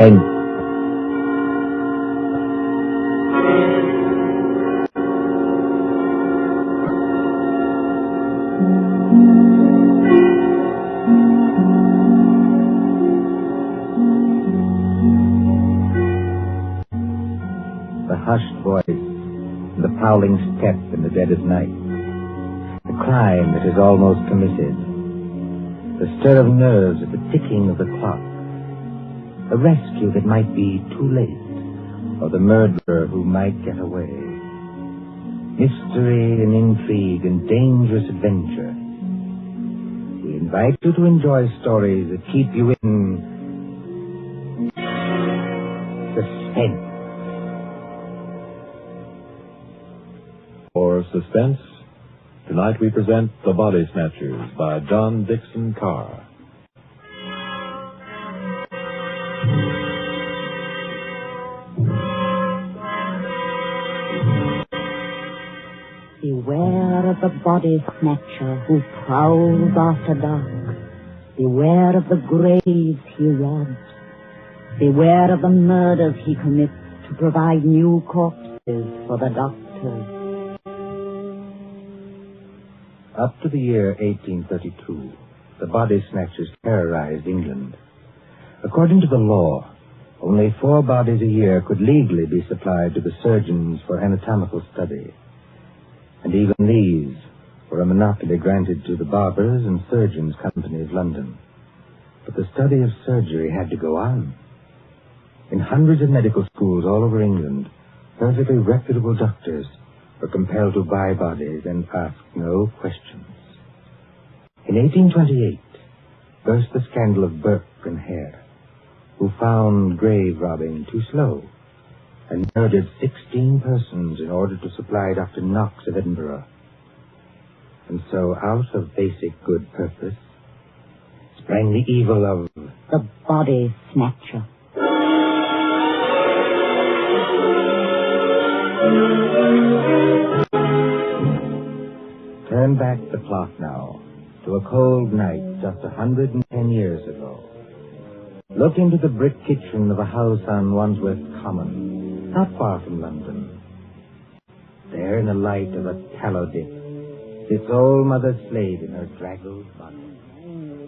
Suspense. The hushed voice, the prowling step in the dead of night, the crime that is almost committed, the stir of nerves at the ticking of the clock, a rescue that might be too late, or the murderer who might get away. Mystery and intrigue and dangerous adventure. We invite you to enjoy stories that keep you in suspense. For Suspense, tonight we present The Body Snatchers by John Dixon Carr. Beware of the body snatcher who prowls after dark. Beware of the graves he robs. Beware of the murders he commits to provide new corpses for the doctors. Up to the year 1832, the body snatchers terrorized England. According to the law, only 4 bodies a year could legally be supplied to the surgeons for anatomical study. And even these were a monopoly granted to the Barbers and Surgeons Company of London. But the study of surgery had to go on. In hundreds of medical schools all over England, perfectly reputable doctors were compelled to buy bodies and ask no questions. In 1828, burst the scandal of Burke and Hare, who found grave robbing too slow and murdered 16 persons in order to supply Dr. Knox of Edinburgh. And so, out of basic good purpose, sprang the evil of the body snatcher. Turn back the clock now to a cold night just 110 years ago. Look into the brick kitchen of a house on Wandsworth Common, not far from London. There, in the light of a tallow dip, sits old Mother Slade in her draggled body.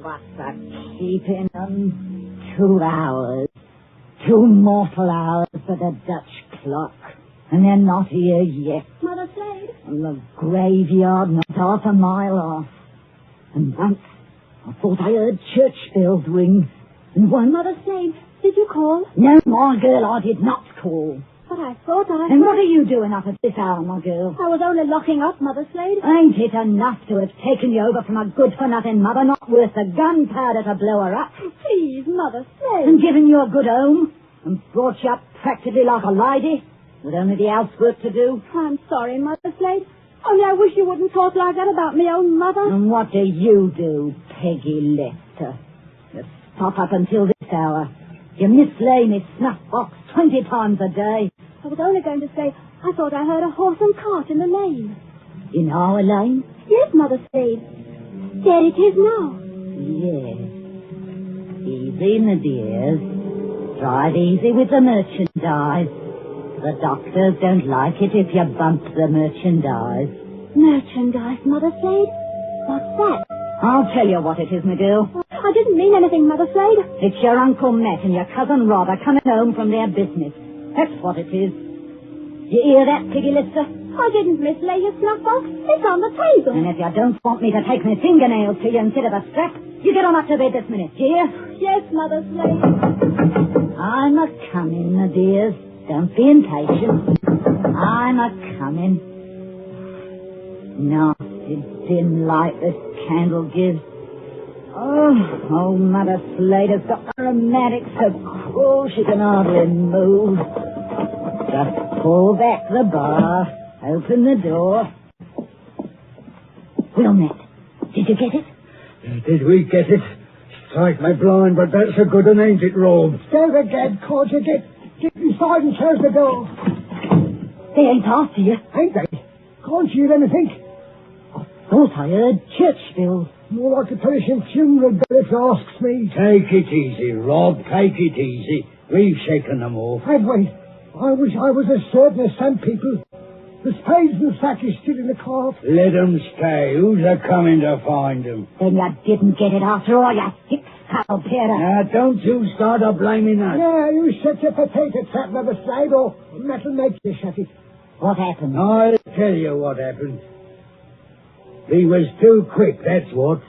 What's that keeping them? 2 hours. 2 mortal hours for the Dutch clock. And they're not here yet. Mother Slade? And the graveyard not half a mile off. And once I thought I heard church bells ring. And one... Mother Slade, did you call? No, my girl, I did not call. But I thought I... And what are you doing up at this hour, my girl? I was only locking up, Mother Slade. Ain't it enough to have taken you over from a good-for-nothing mother, not worth the gunpowder to blow her up? Please, Mother Slade. And given you a good home, and brought you up practically like a lady, with only the housework to do? I'm sorry, Mother Slade. Only I wish you wouldn't talk like that about me own mother. And what do you do, Peggy Lester? You stop up until this hour. You mislay me snuff box 20 times a day. I was only going to say, I thought I heard a horse and cart in the lane. In our lane? Yes, Mother Slade. There it is now. Yes. Easy, my dears. Drive easy with the merchandise. The doctors don't like it if you bump the merchandise. Merchandise, Mother Slade? What's that? I'll tell you what it is, my girl. I didn't mean anything, Mother Slade. It's your Uncle Matt and your cousin Rob are coming home from their business. That's what it is. You hear that, Piggy Lister? I didn't mislay your snuff box. It's on the table. And if you don't want me to take my fingernails to you instead of a strap, you get on up to bed this minute, do you? Yes, Mother Slade. I'm a-coming, my dears. Don't be impatient. I'm a-coming. Nasty dim light this candle gives. Oh, Mother Slade has got the rheumatics so cruel she can hardly move. Just pull back the bar, open the door. Well, Matt, did you get it? Did we get it? Strike my blind, but that's a good one, ain't it, Rob? Go the gad, can't you get inside and close the door? They ain't after you. Ain't they? Can't you hear anything? I thought I heard church bells. More like a Persian funeral bell, if you asks me. Take it easy, Rob, take it easy. We've shaken them off. Have we? I wish I was as certain as some people. The spades and sack is still in the cart. Let 'em stay. Who's a-coming to find 'em? Then you didn't get it after all, you thick-skull Peter. Now, don't you start a blaming us. Yeah, you shut your potato trap, Mother Slade, or that'll make you shut it. What happened? I'll tell you what happened. We was too quick, that's what.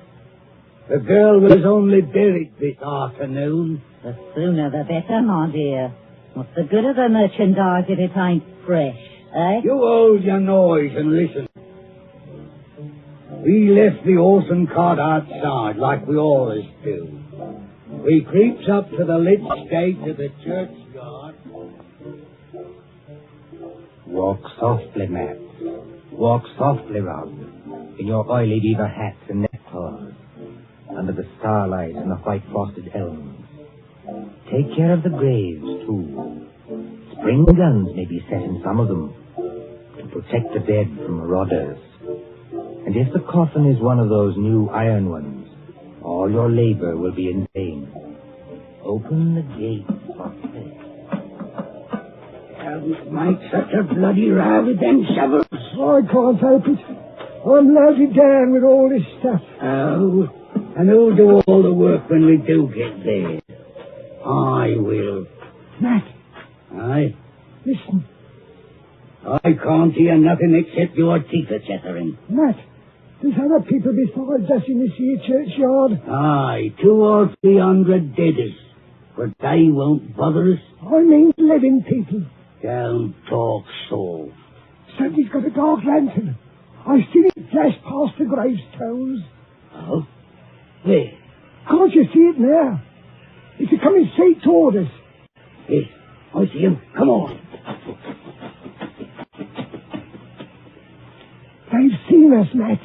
The girl was only buried this afternoon. The sooner the better, my dear. What's the good of the merchandise if it ain't fresh, eh? You hold your noise and listen. We left the horse and cart outside, like we always do. We creeps up to the lit gate of the churchyard. Walk softly, Matt. Walk softly, Rob, in your oily beaver hats and neckcloths, under the starlight and the white-frosted elms. Take care of the graves, too. Spring guns may be set in some of them to protect the dead from marauders. And if the coffin is one of those new iron ones, all your labor will be in vain. Open the gate softly. Don't make such a bloody row with them shovels. I can't help it. I'm loaded down with all this stuff. Oh, and who'll do all the work when we do get there? I will. Matt, Aye? listen. I can't hear nothing except your teeth are chattering. Matt, there's other people besides us in this here churchyard. Aye, 200 or 300 deaders. But they won't bother us. I mean living people. Don't talk so. Somebody's got a dark lantern. I've seen it flash past the gravestones. Oh? Where? Can't you see it now? It's coming straight toward us. Yes, I see him. Come on. They've seen us, Matt.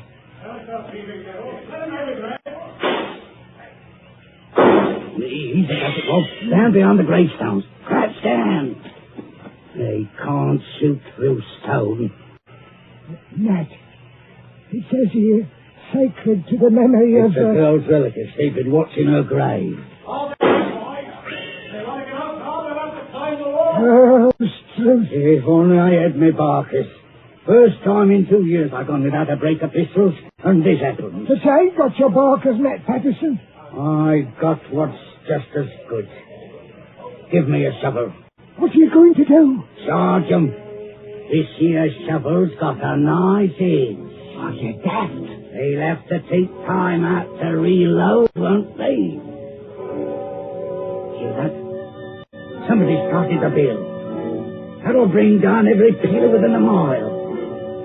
Easy, that's it, Rob. Stand behind the gravestones. Crouch down. They can't shoot through stone. Matt, it says here, sacred to the memory It's of... the girl's relatives. They've been watching her grave. Oh, truth. If only I had my Barkers. First time in 2 years I've gone without a break of pistols, and this happened. But I ain't got your barkers, Matt Patterson. I got what's just as good. Give me a shovel. What are you going to do? Charge 'em. This here shovel's got a nice edge. Are you daft? They'll have to take time out to reload, won't they? Hear that? Somebody started the bill. That'll bring down every peeler within a mile.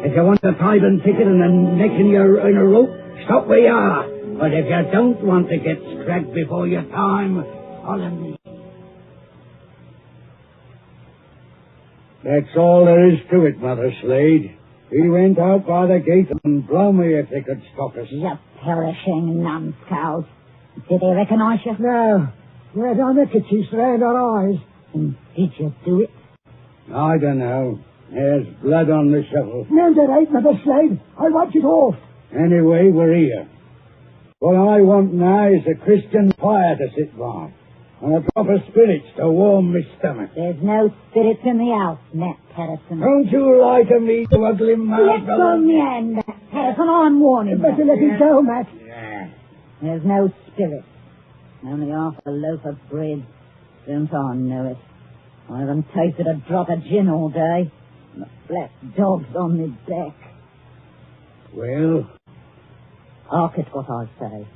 If you want a tithing ticket and a neck in a rope, stop where you are. But if you don't want to get scragged before your time, follow me. That's all there is to it, Mother Slade. We went out by the gate and blow me if they could stop us. You perishing numbskulls. Did they recognize you? No. We had our neckerchiefs around our eyes. And did you do it? I don't know. There's blood on the shovel. No, there ain't, Mother Slade. I wiped it off. Anyway, we're here. What I want now is a Christian fire to sit by, and a drop of spirits to warm my stomach. There's no spirits in the house, Matt Patterson. Don't you lie to me, you ugly man. Let go of me hand, Matt Patterson. I'm warning You better you. let it go, Matt. Yeah. There's no spirits. Only half a loaf of bread. Don't I know it? I haven't tasted a drop of gin all day. And the black dog's on me back. Well? Hark at what I say.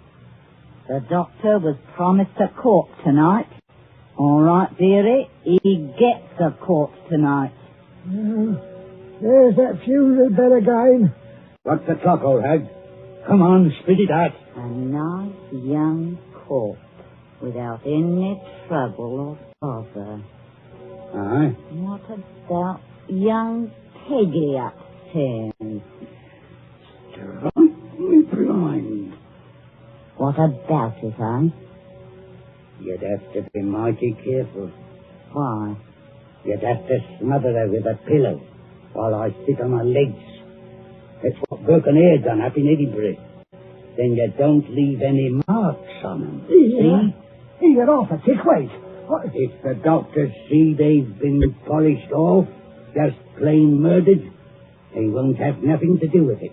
The doctor was promised a corpse tonight. All right, dearie, he gets a corpse tonight. There's that funeral bell again. What's the clock, old hag? Come on, spit it out. A nice young corpse without any trouble or bother. Aye. What about young Peggy upstairs? Strike me blind. What about it, eh? You'd have to be mighty careful. Why? You'd have to smother her with a pillow while I sit on her legs. That's what Burke and Hare done up in Edinburgh. Then you don't leave any marks on them. He got off a tick. Wait. What? If the doctors see they've been polished off, just plain murdered, they won't have nothing to do with it.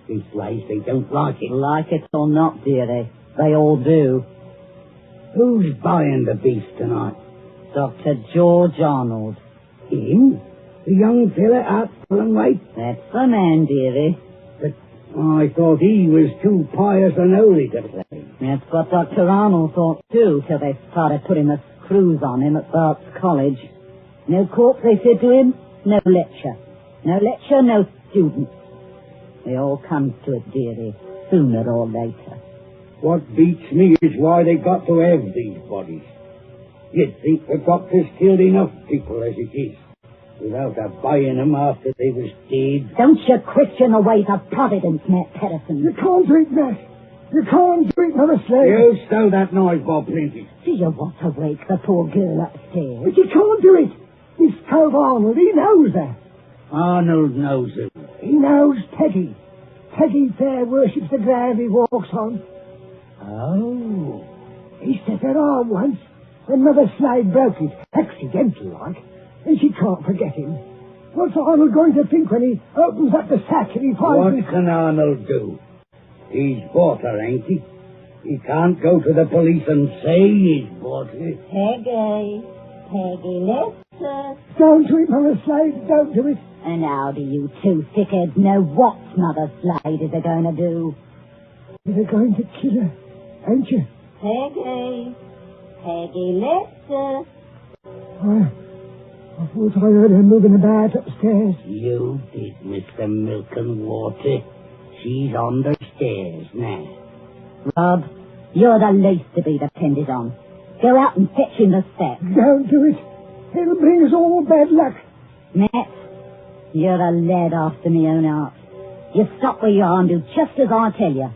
Leastwise, they don't like it. Like it or not, dearie, they all do. Who's buying the beast tonight? Dr. George Arnold. Him? The young fella out pulling weight? That's the man, dearie. But I thought he was too pious and holy to play. That's what Dr. Arnold thought, too, till they started putting the screws on him at Berks College. No corpse, they said to him, no lecture. No lecture, no student. It all comes to it, dearie, sooner or later. What beats me is why they got to have these bodies. You'd think the doctors killed enough people as it is, without buying them after they was dead. Don't you question the ways of Providence, Matt Patterson. You can't do it, Matt. You can't do it, Mother Slade. You stow that knife, Bob Plenty. Do you want to wake the poor girl upstairs? But you can't do it. This cove Arnold, he knows that. Arnold knows it. He knows Peggy. Peggy Fair worships the ground he walks on. Oh. He set her arm once when Mother Slade broke it, accidental like, and she can't forget him. What's Arnold going to think when he opens up the sack and he finds... What can Arnold do? He's bought her, ain't he? He can't go to the police and say he's bought her. Peggy, Lester. Don't do it, Mother Slade, don't do it. And how do you two thickheads know what Mother Slade is going to do? They're going to kill her, ain't you? Peggy Lester. I thought I heard her moving about upstairs. You did, Mr. Milk and Water. She's on the stairs now. Rob, you're the least to be depended on. Go out and fetch him the sack. Don't do it. It'll bring us all bad luck. Matt, you're a lad after me own heart. You stop where you are and do just as I tell you.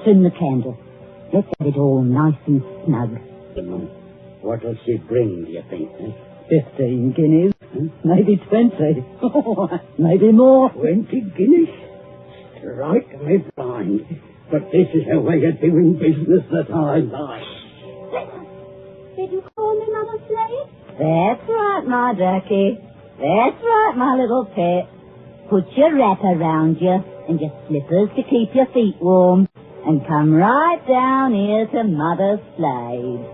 Trim the candle. Let's have it all nice and snug. What'll she bring, do you think? 15 guineas. Maybe 20. Maybe more. 20 guineas? Strike me blind. But this is a way of doing business that I like. Did you call me Mother Slade? That's right, my ducky. That's right, my little pet. Put your wrap around you and your slippers to keep your feet warm. And come right down here to Mother Slade.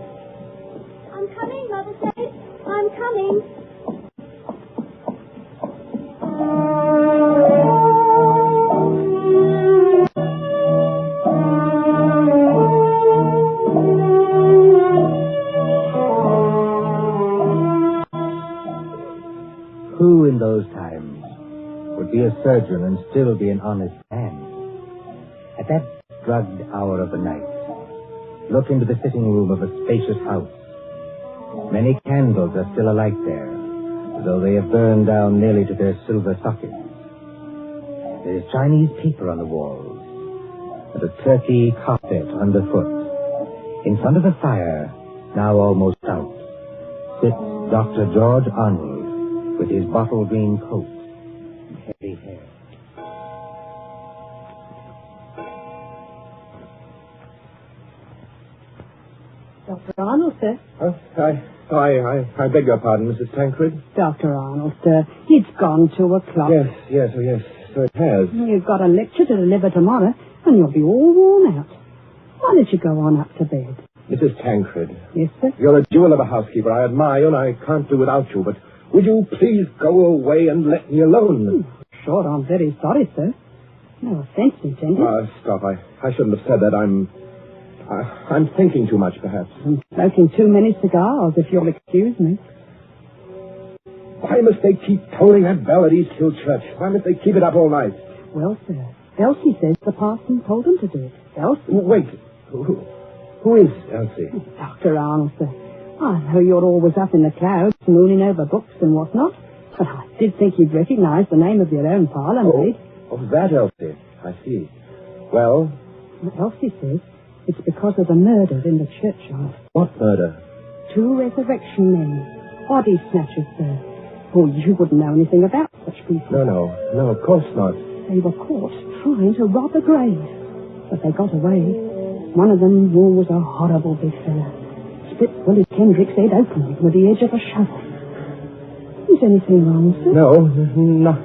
I'm coming, Mother Slade. I'm coming. Who in those times would be a surgeon and still be an honest man? At that drugged hour of the night, look into the sitting room of a spacious house. Many candles are still alight there, though they have burned down nearly to their silver sockets. There is Chinese paper on the walls, and a turkey carpet underfoot. In front of the fire, now almost out, sits Dr. George Arnold with his bottle green coat and heavy hair. Dr. Arnold, sir. I beg your pardon, Mrs. Tancred. Dr. Arnold, sir. It's gone 2 o'clock. Yes, so it has. You've got a lecture to deliver tomorrow, and you'll be all worn out. Why don't you go on up to bed? Mrs. Tancred. Yes, sir? You're a jewel of a housekeeper. I admire you, and I can't do without you, but would you please go away and let me alone? Sure, I'm very sorry, sir. No offense intended. Stop. I shouldn't have said that. I'm thinking too much, perhaps. I'm smoking too many cigars, if you'll excuse me. Why must they keep tolling that bell at East Hill Church? Why must they keep it up all night? Well, sir, Elsie says the parson told him to do it. Elsie? Wait. Who is Elsie? Dr. Arnold, sir. I know you're always up in the clouds, mooning over books and whatnot, but I did think you'd recognize the name of your own parlour maid. Oh, that Elsie. I see. Well? Elsie says it's because of the murder in the churchyard. What murder? 2 resurrection men. Body Snatchers, sir. Oh, you wouldn't know anything about such people. No, of course not. They were caught trying to rob a grave, but they got away. One of them was a horrible big fella. splits Willie Kendrick's head open with the edge of a shovel. Is anything wrong, sir? No,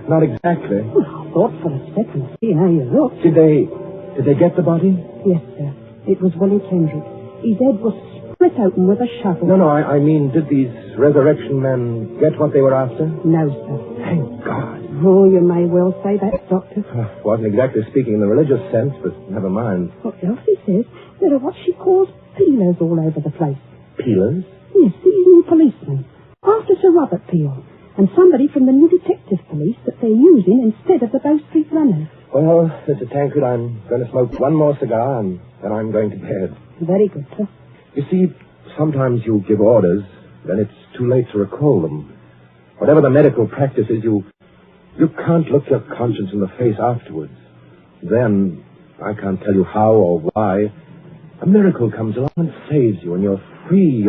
not exactly. Well, I thought for a second, seeing how you looked. Did they get the body? Yes, sir. It was Willie Kendrick. His head was split open with a shovel. No, I mean, did these resurrection men get what they were after? No, sir. Thank God. Oh, you may well say that, Doctor. Wasn't exactly speaking in the religious sense, but never mind. What Elsie says, there are what she calls peelers all over the place. Peelers? Yes, these new policemen. After Sir Robert Peel. And somebody from the new detective police that they're using instead of the Bow Street runners. Well, Mr. Tancred, I'm going to smoke one more cigar and then I'm going to bed. Very good, sir. You see, sometimes you give orders, then it's too late to recall them. Whatever the medical practice is, you can't look your conscience in the face afterwards. Then, I can't tell you how or why, a miracle comes along and saves you and you're free.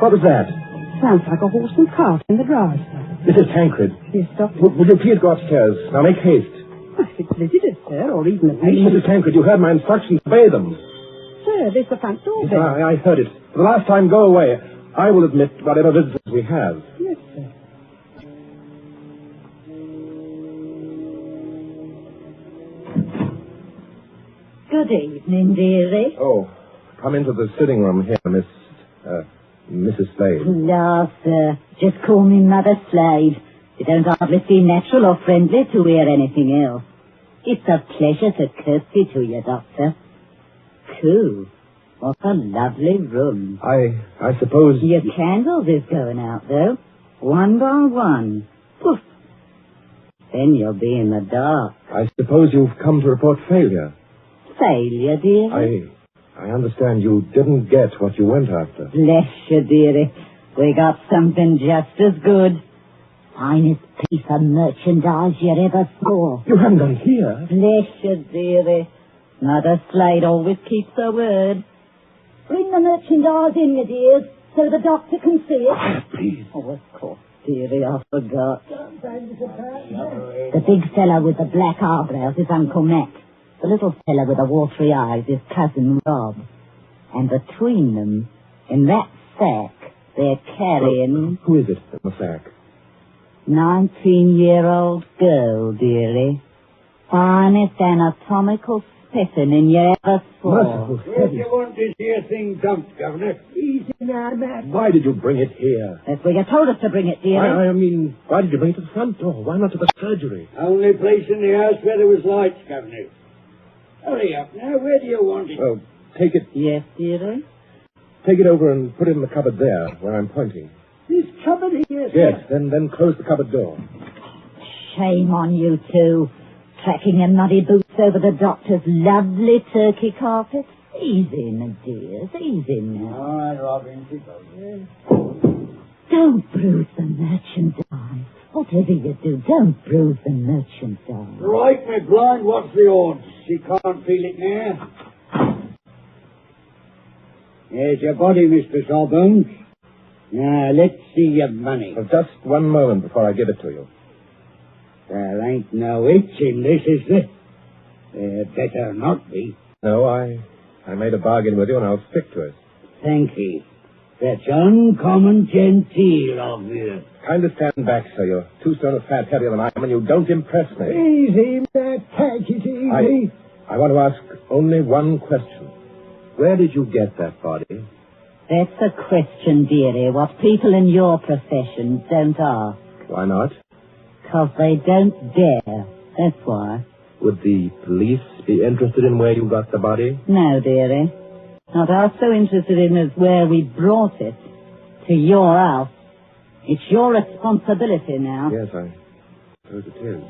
What was that? Sounds like a horse and cart in the drive, sir. Mrs. Tancred. Yes, Doctor. Would you please go upstairs? Now make haste. If it's visitors, sir, or even a Hey, patient. Mrs. Tancred, you heard my instructions. Obey them. Sir, there's the front door there. I heard it. For the last time, go away. I will admit whatever visitors we have. Yes, sir. Good evening, dearie. Oh, come into the sitting room here, Mrs. Slade. La, sir. Just call me Mother Slade. You don't hardly seem natural or friendly to hear anything else. It's a pleasure to curtsy to you, Doctor. Cool. What a lovely room. I suppose... Your candles is going out, though. One by one. Poof. Then you'll be in the dark. I suppose you've come to report failure. Failure, dearie? I understand you didn't get what you went after. Bless you, dearie. We got something just as good. Finest piece of merchandise you ever saw. You haven't got it here. Bless you, dearie. Mother Slade always keeps her word. Bring the merchandise in, you dears, so the doctor can see it. Please. Oh, of course, dearie, I forgot. The big fellow with the black eyebrows is Uncle Mac. The little fellow with the watery eyes is Cousin Rob. And between them, in that sack, they're carrying... Who is it in the sack? 19-year-old girl, dearie. Finest anatomical specimen you ever saw. Merciful Where do heavens. you want this here thing dumped, Governor? Easy now, Matt. Why did you bring it here? That's where you told us to bring it, dearie. I mean, why did you bring it to the front door? Why not to the surgery? Only place in the house where there was lights, Governor. Hurry up now. Where do you want it? Well, take it Yes, dearie? Take it over and put it in the cupboard there, where I'm pointing. This cupboard here, sir. Yes, then close the cupboard door. Shame on you two. Tracking your muddy boots over the doctor's lovely turkey carpet. Easy, my dears, easy now. All right, Robin. Keep up. Don't bruise the merchandise. Whatever you do, don't bruise the merchandise. Right, my blind. What's the odds? She can't feel it now. There's your body, Mr. Sawbones. Now, let's see your money. Just one moment before I give it to you. There ain't no itch in this, is there? There better not be. No, I made a bargain with you, and I'll stick to it. Thank you. That's uncommon genteel of you. Kindly stand back, sir. You're 2 stone of fat heavier than I am, and you don't impress me. Easy, Matt. Take it easy. I want to ask only one question. Where did you get that body? That's a question, dearie, what people in your profession don't ask. Why not? 'Cause they don't dare. That's why. Would the police be interested in where you got the body? No, dearie. Not half so interested in as where we brought it. To your house. It's your responsibility now. Yes, I suppose it is.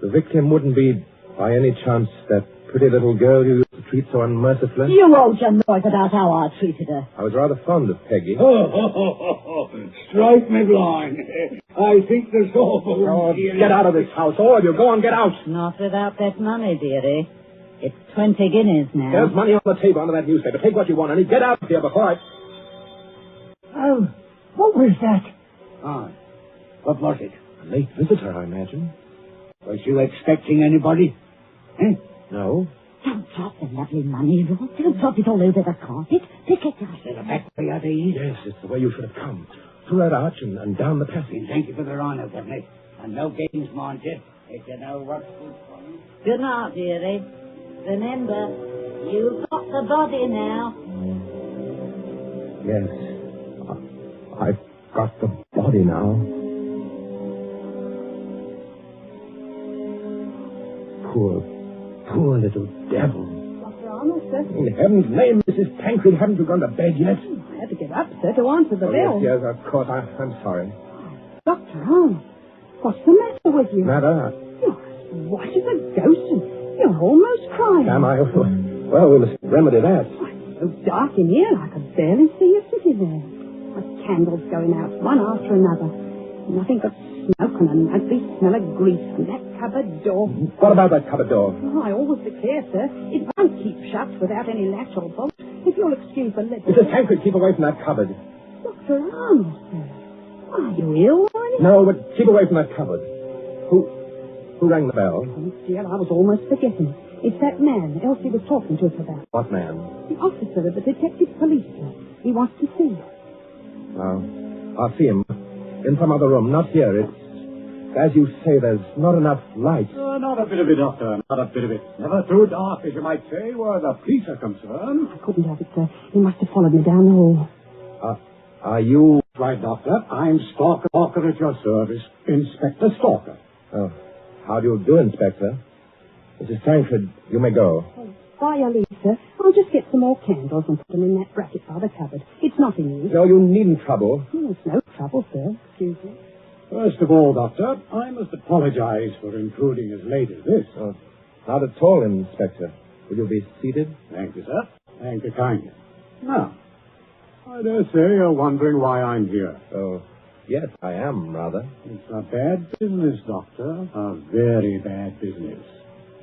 The victim wouldn't be, by any chance, that pretty little girl you used to treat so unmercifully? You hold your noise about how I treated her. I was rather fond of Peggy. Strike me blind. I think the Sawbones... Oh, get out of this house, all of you. Go on, get out. Not without that money, dearie. It's 20 guineas now. There's money on the table under that newspaper. Take what you want, and get out of here before I... Oh, what was that? Ah, what was it? A late visitor, I imagine. Was you expecting anybody? Eh? No. Don't drop the lovely money, Rod. Don't drop it all over the carpet. Pick it up. To the back way of these. Yes, it's the way you should have come. Through that arch and down the passage. Thank you for the honour, Whitney. And no games, mind you. If you know what's good for you. Good night, dearie. Remember, you've got the body now. Yes. I've got the body now. Poor little devil. Dr. Arnold, sir. In heaven's name, Mrs. Tancred, haven't you gone to bed yet? I had to get up, sir, to answer the bell. Yes, of course. I'm sorry. Dr. Arnold, what's the matter with you? Matter? You're as white as a ghost, and you're almost crying. Am I? Well, we must remedy that. It's so dark in here, I can barely see you sitting there. The candles going out, one after another. Nothing but smoke and an ugly smell of grease from that cupboard door. What about that cupboard door? Oh, I always declare, sir, it won't keep shut without any latch or bolt. If you'll excuse the little... Mrs. Tancred, keep away from that cupboard. Dr. Arnold, sir. Are you ill or anything? No, but keep away from that cupboard. Who rang the bell? Oh, dear, I was almost forgetting. It's that man Elsie was talking to us about. What man? The officer of the detective police, sir. He wants to see you. I'll see him. In some other room, not here. It's, as you say, there's not enough light. Not a bit of it, Doctor. Not a bit of it. Never too dark, as you might say, where the police are concerned. I couldn't have it, sir. He must have followed me down the hall. Are you... Right, Doctor. I'm Stalker at your service. Inspector Stalker. Oh, how do you do, Inspector? Mrs. Tancred, you may go. Oh, by your leave, sir. I'll just get some more candles and put them in that bracket by the cupboard. It's not in use. No, you needn't trouble. It's no trouble, sir. Excuse me. First of all, Doctor, I must apologize for intruding as late as this. Oh, not at all, Inspector. Will you be seated? Thank you, sir. Thank you kindly. Now, I dare say you're wondering why I'm here. Oh, yes, I am, rather. It's a bad business, Doctor. A very bad business.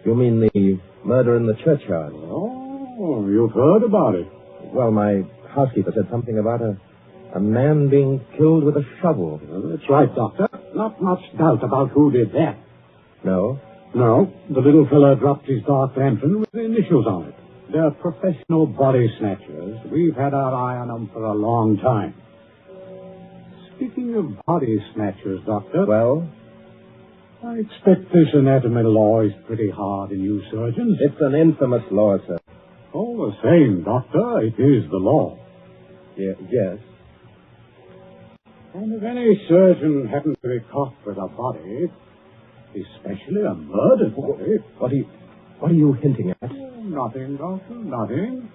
You mean the murder in the churchyard? Oh, you've heard about it. Well, my housekeeper said something about a man being killed with a shovel. Well, that's right, Doctor. Not much doubt about who did that. No? No, the little fella dropped his dark lantern with the initials on it. They're professional body snatchers. We've had our eye on them for a long time. Speaking of body snatchers, Doctor... Well? I expect this anatomy law is pretty hard on you surgeons. It's an infamous law, sir. All the same, Doctor, it is the law. Yes. And if any surgeon happened to be caught with a body, especially a murdered body... What are you hinting at? Oh, nothing, Doctor, nothing.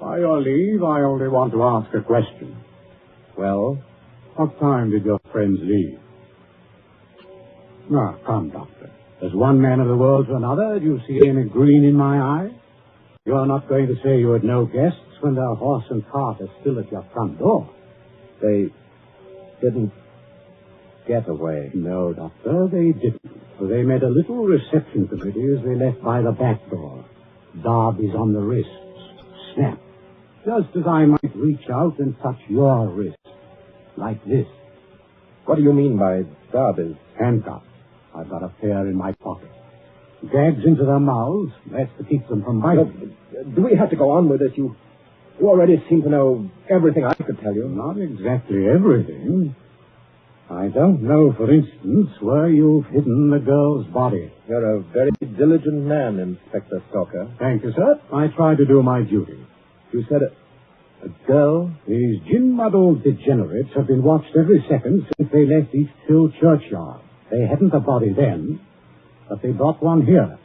By your leave, I only want to ask a question. Well? What time did your friends leave? Now, come, Doctor. As one man of the world to another, do you see any green in my eye? You're not going to say you had no guests when their horse and cart are still at your front door. They didn't get away. No, Doctor, they didn't. For they made a little reception committee as they left by the back door. Darbies on the wrists. Snap. Just as I might reach out and touch your wrist. Like this. What do you mean by darbies? Handcuffs. I've got a pair in my pocket. Gags into their mouths. That's to keep them from biting. Do we have to go on with this? You already seem to know everything I could tell you. Not exactly everything. I don't know, for instance, where you've hidden the girl's body. You're a very diligent man, Inspector Stalker. Thank you, sir. I try to do my duty. You said a girl? These gin-muddled degenerates have been watched every second since they left East Hill Churchyard. They hadn't a body then, but they brought one here.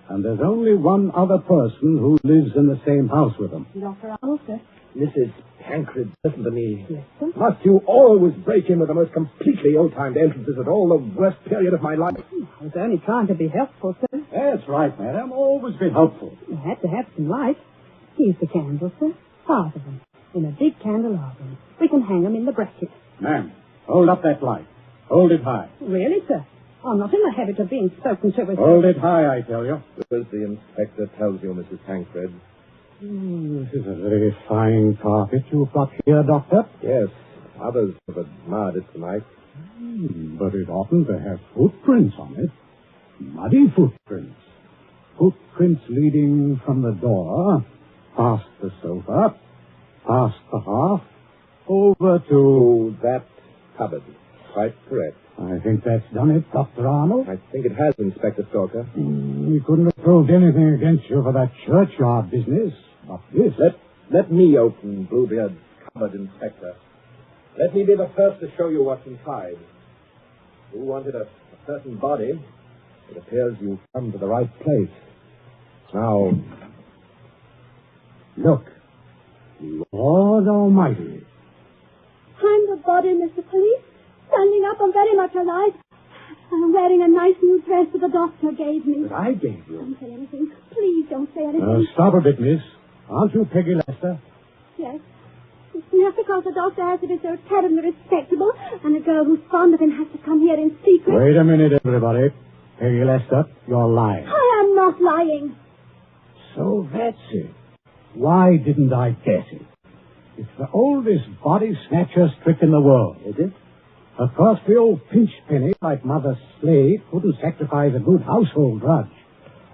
And there's only one other person who lives in the same house with them. Dr. Arnold, sir. Mrs. Tancred, listen to me. Yes, sir. Must you always break in with the most completely old-timed entrances at all the worst period of my life? I was only trying to be helpful, sir. That's right, madam. Always been helpful. You had to have some light. Here's the candles, sir. 5 of them. In a big candelabrum. We can hang them in the bracket. Ma'am, hold up that light. Hold it high. Really, sir? I'm not in the habit of being spoken to with... Hold it high, I tell you. As the inspector tells you, Mrs. Tancred. This is a very fine carpet you've got here, Doctor. Yes, others have admired it tonight. But it oughtn't to have footprints on it. Muddy footprints. footprints leading from the door, past the sofa, past the hearth, over to... that cupboard. Quite correct. I think that's done it, Dr. Arnold. I think it has, Inspector Stalker. We couldn't have proved anything against you for that churchyard business, but this... Let me open Bluebeard's cupboard, Inspector. Let me be the first to show you what's inside. You wanted a certain body. It appears you've come to the right place. Now, look. Lord Almighty. I'm the body, Mr. Police. Standing up, I'm very much alive. I'm wearing a nice new dress that the doctor gave me. That I gave you? Don't say anything. Please don't say anything. Stop a bit, miss. Aren't you Peggy Lester? Yes. It's just because the doctor has to be so terribly respectable, and a girl who's fond of him has to come here in secret. Wait a minute, everybody. Peggy Lester, you're lying. I am not lying. So that's it. Why didn't I guess it? It's the oldest body snatcher trick in the world, is it? Of course, the old pinch penny, like Mother Slade, couldn't sacrifice a good household drudge.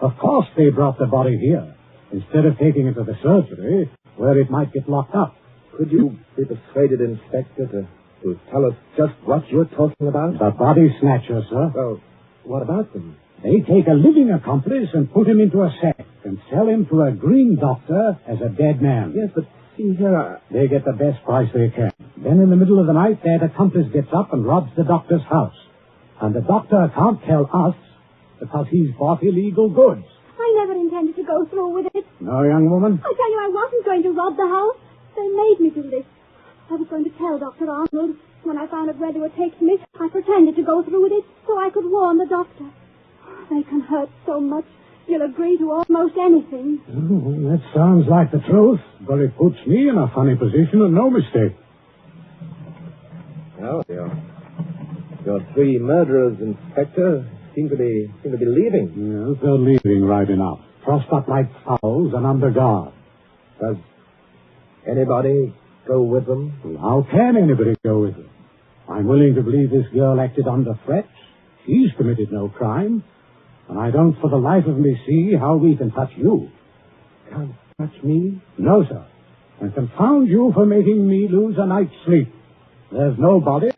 Of course they brought the body here, instead of taking it to the surgery, where it might get locked up. Could you be persuaded, Inspector, to tell us just what you're talking about? The body snatcher, sir. Well, what about them? They take a living accomplice and put him into a sack and sell him to a green doctor as a dead man. Yes, but see here, They get the best price they can. Then in the middle of the night, that accomplice gets up and robs the doctor's house. And the doctor can't tell us because he's bought illegal goods. I never intended to go through with it. No, young woman? I tell you, I wasn't going to rob the house. They made me do this. I was going to tell Dr. Arnold. When I found out where they were taking me, I pretended to go through with it so I could warn the doctor. They can hurt so much. You'll agree to almost anything. Oh, that sounds like the truth, but it puts me in a funny position and no mistake. Well, your three murderers, Inspector, seem to be leaving. Yes, they're leaving right enough. Trussed up like fowls and under guard. Does anybody go with them? Well, how can anybody go with them? I'm willing to believe this girl acted under threats. She's committed no crime. And I don't for the life of me see how we can touch you. Can't touch me? No, sir. And confound you for making me lose a night's sleep. There's no body.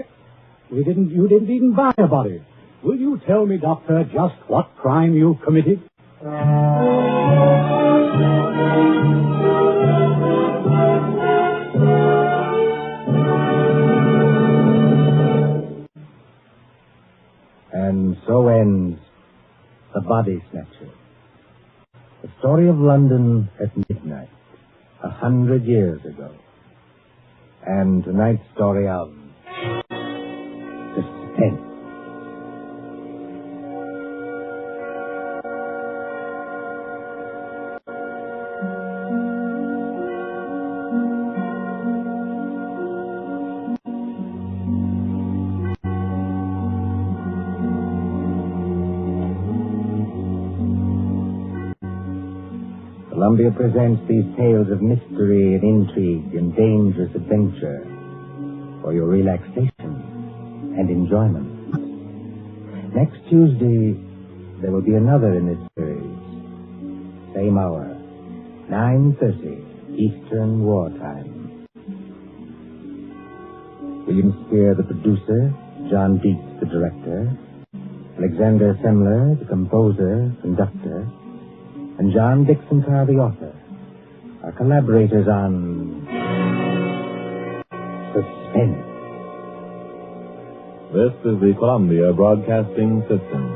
You didn't even buy a body. Will you tell me, Doctor, just what crime you committed? And so ends The Body Snatchers. The story of London at midnight, 100 years ago. And tonight's story of Suspense. Columbia presents these tales of mystery and intrigue and dangerous adventure for your relaxation and enjoyment. Next Tuesday, there will be another in this series. Same hour, 9:30 Eastern Wartime. William Spear, the producer, John Dietz, the director, Alexander Semler, the composer, conductor, and John Dixon Carr, the author, are collaborators on Suspense. This is the Columbia Broadcasting System.